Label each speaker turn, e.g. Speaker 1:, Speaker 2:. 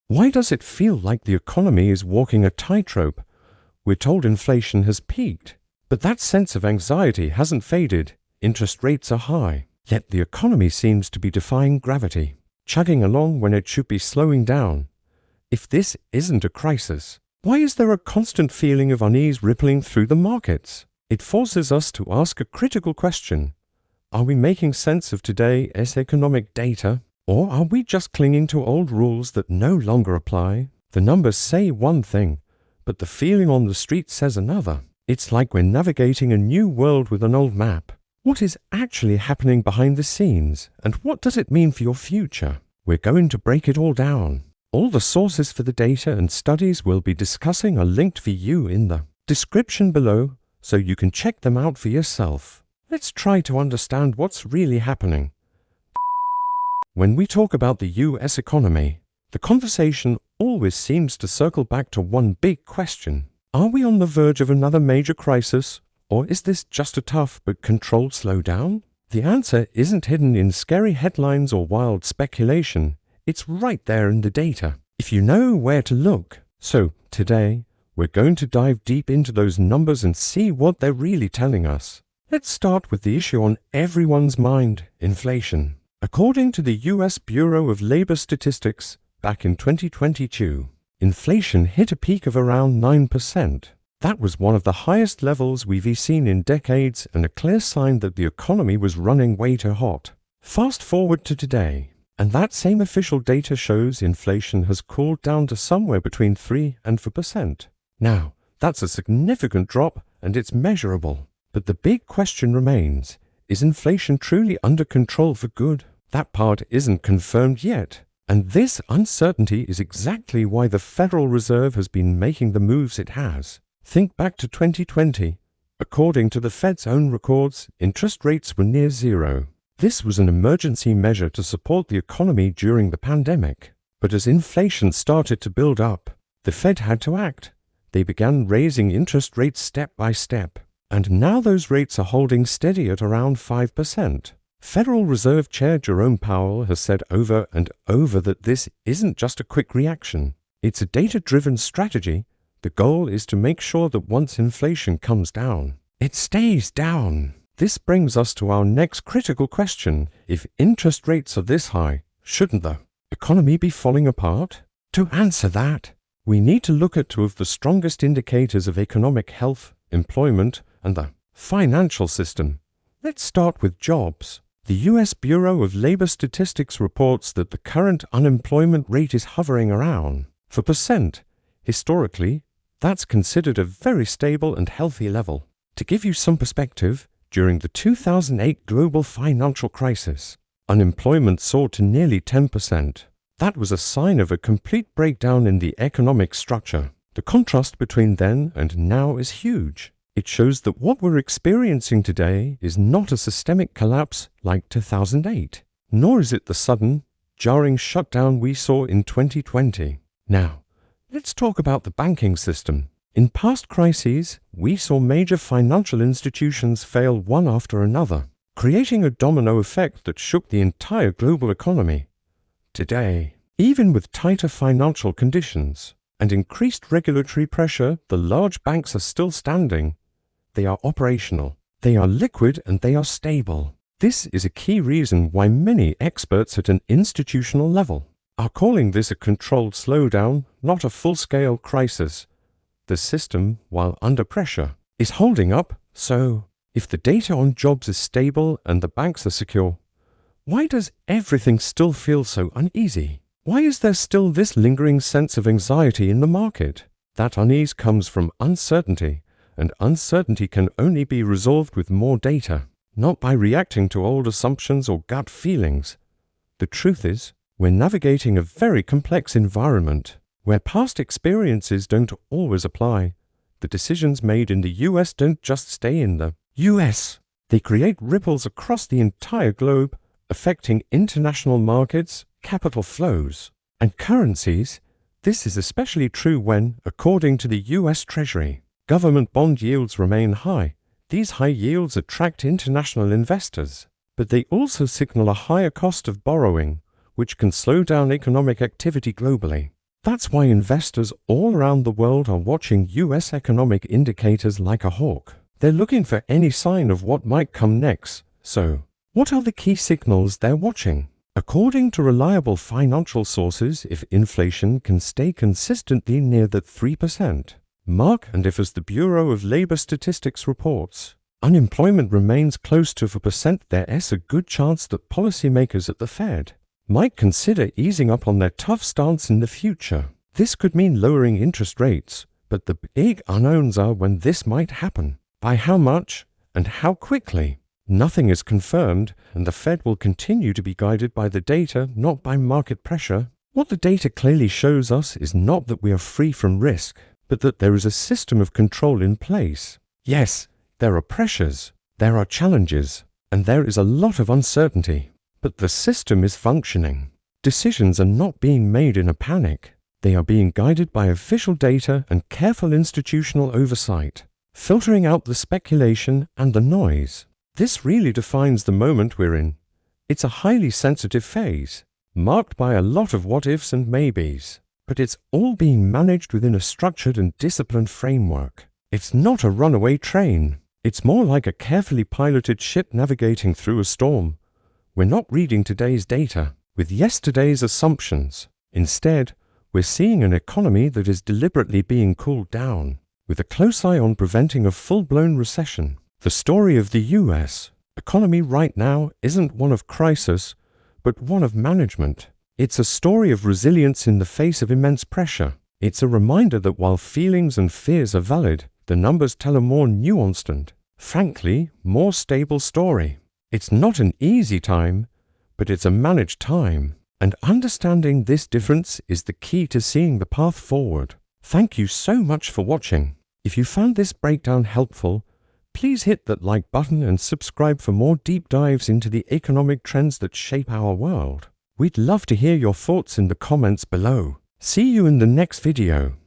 Speaker 1: Why does it feel like the economy is walking a tightrope? We're told inflation has peaked, but that sense of anxiety hasn't faded. Interest rates are high, yet the economy seems to be defying gravity, chugging along when it should be slowing down. If this isn't a crisis, why is there a constant feeling of unease rippling through the markets? It forces us to ask a critical question. Are we making sense of today's economic data, or are we just clinging to old rules that no longer apply? The numbers say one thing, but the feeling on the street says another. It's like we're navigating a new world with an old map. What is actually happening behind the scenes, and what does it mean for your future? We're going to break it all down. All the sources for the data and studies we'll be discussing are linked for you in the description below, so you can check them out for yourself. Let's try to understand what's really happening. When we talk about the US economy, the conversation always seems to circle back to one big question. Are we on the verge of another major crisis, or is this just a tough but controlled slowdown? The answer isn't hidden in scary headlines or wild speculation. It's right there in the data, if you know where to look. So, today, we're going to dive deep into those numbers and see what they're really telling us. Let's start with the issue on everyone's mind, inflation. According to the US Bureau of Labor Statistics, back in 2022, inflation hit a peak of around 9%. That was one of the highest levels we've seen in decades and a clear sign that the economy was running way too hot. Fast forward to today, and that same official data shows inflation has cooled down to somewhere between 3 and 4%. Now, that's a significant drop and it's measurable. But the big question remains, is inflation truly under control for good? That part isn't confirmed yet. And this uncertainty is exactly why the Federal Reserve has been making the moves it has. Think back to 2020. According to the Fed's own records, interest rates were near zero. This was an emergency measure to support the economy during the pandemic. But as inflation started to build up, the Fed had to act. They began raising interest rates step by step. And now those rates are holding steady at around 5%. Federal Reserve Chair Jerome Powell has said over and over that this isn't just a quick reaction. It's a data-driven strategy. The goal is to make sure that once inflation comes down, it stays down. This brings us to our next critical question. If interest rates are this high, shouldn't the economy be falling apart? To answer that, we need to look at two of the strongest indicators of economic health, employment, and the financial system. Let's start with jobs. The US Bureau of Labor Statistics reports that the current unemployment rate is hovering around 4%. Historically, that's considered a very stable and healthy level. To give you some perspective, during the 2008 global financial crisis, unemployment soared to nearly 10%. That was a sign of a complete breakdown in the economic structure. The contrast between then and now is huge. It shows that what we're experiencing today is not a systemic collapse like 2008, nor is it the sudden, jarring shutdown we saw in 2020. Now, let's talk about the banking system. In past crises, we saw major financial institutions fail one after another, creating a domino effect that shook the entire global economy. Today, even with tighter financial conditions and increased regulatory pressure, the large banks are still standing. They are operational, they are liquid, and they are stable. This is a key reason why many experts at an institutional level are calling this a controlled slowdown, not a full-scale crisis. The system, while under pressure, is holding up. So, if the data on jobs is stable and the banks are secure, why does everything still feel so uneasy? Why is there still this lingering sense of anxiety in the market? That unease comes from uncertainty. And uncertainty can only be resolved with more data, not by reacting to old assumptions or gut feelings. The truth is, we're navigating a very complex environment, where past experiences don't always apply. The decisions made in the US don't just stay in the US. They create ripples across the entire globe, affecting international markets, capital flows, and currencies. This is especially true when, according to the US Treasury, government bond yields remain high. These high yields attract international investors, but they also signal a higher cost of borrowing, which can slow down economic activity globally. That's why investors all around the world are watching US economic indicators like a hawk. They're looking for any sign of what might come next. So, what are the key signals they're watching? According to reliable financial sources, if inflation can stay consistently near the 3% mark, and if, as the Bureau of Labor Statistics reports, unemployment remains close to 4%, there's a good chance that policymakers at the Fed might consider easing up on their tough stance in the future. This could mean lowering interest rates, but the big unknowns are when this might happen, by how much, and how quickly. Nothing is confirmed, and the Fed will continue to be guided by the data, not by market pressure. What the data clearly shows us is not that we are free from risk, but that there is a system of control in place. Yes, there are pressures, there are challenges, and there is a lot of uncertainty. But the system is functioning. Decisions are not being made in a panic. They are being guided by official data and careful institutional oversight, filtering out the speculation and the noise. This really defines the moment we're in. It's a highly sensitive phase, marked by a lot of what-ifs and maybes, but it's all being managed within a structured and disciplined framework. It's not a runaway train. It's more like a carefully piloted ship navigating through a storm. We're not reading today's data with yesterday's assumptions. Instead, we're seeing an economy that is deliberately being cooled down, with a close eye on preventing a full-blown recession. The story of the US economy right now isn't one of crisis, but one of management. It's a story of resilience in the face of immense pressure. It's a reminder that while feelings and fears are valid, the numbers tell a more nuanced and, frankly, more stable story. It's not an easy time, but it's a managed time. And understanding this difference is the key to seeing the path forward. Thank you so much for watching. If you found this breakdown helpful, please hit that like button and subscribe for more deep dives into the economic trends that shape our world. We'd love to hear your thoughts in the comments below. See you in the next video.